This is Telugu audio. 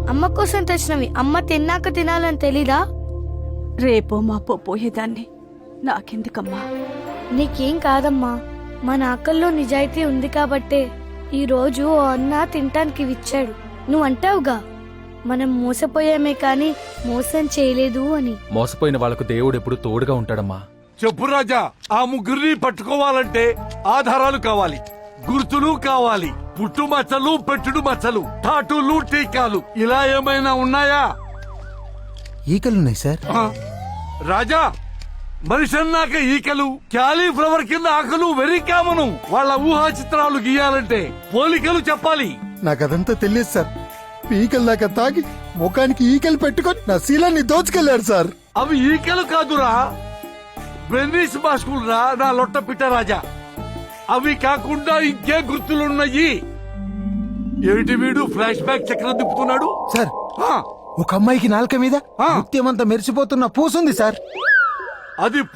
అమ్మ కోసం తెచ్చినవి. అమ్మ తిన్నాక తినాలని తెలీదా? రేపో మాపో పోయేదాన్ని, నాకెందుకమ్మా? నీకేం కాదమ్మా, మన ఆకల్లో నిజాయితీ ఉంది కాబట్టే ఈ రోజు ఓ అన్న తినటానికి ఇచ్చాడు. నువ్వు అంటావుగా మనం మోసపోయామే కాని మోసం చేయలేదు అని. మోసపోయిన వాళ్లకు దేవుడు ఎప్పుడు తోడుగా ఉంటాడమ్మా. చెప్పు రాజా, ఆ ముగ్గురిని పట్టుకోవాలంటే ఆధారాలు కావాలి, గుర్తులు కావాలి, పుట్టు మచ్చలు, పెట్టుడు మచ్చలు, టాటూలు, టీకాలు ఇలా ఏమైనా ఉన్నాయా? ఈకలున్నాయి సార్. ఆ? రాజా, మనిషి అన్నాక ఈకలు, క్యాలీఫ్లవర్ కింద ఆకలు వెరీ కామను. వాళ్ళ ఊహా చిత్రాలు గీయాలంటే పోలికలు చెప్పాలి. నాకదంతా తెలియదు సార్. ఈకలు దాకా తాగి ముఖానికి ఈకలు పెట్టుకొని నా శీలాన్ని దోచుకెళ్లారు సార్. అవి ఈకలు కాదురా, బెన్నీస్ మాస్కులు రా నా లొట్ట పిట్ట రాజా. అవి కాకుండా ఇంకే గుర్తులున్నాయి. ఏమిటి వీడు ఫ్లాష్ బ్యాక్ చక్రం తిప్పుతున్నాడు? సార్, ఆ, ఒక అమ్మాయికి నాలుక మీద ఆ. ముత్యమంతా మెరిసిపోతున్న పూసుంది సార్. అది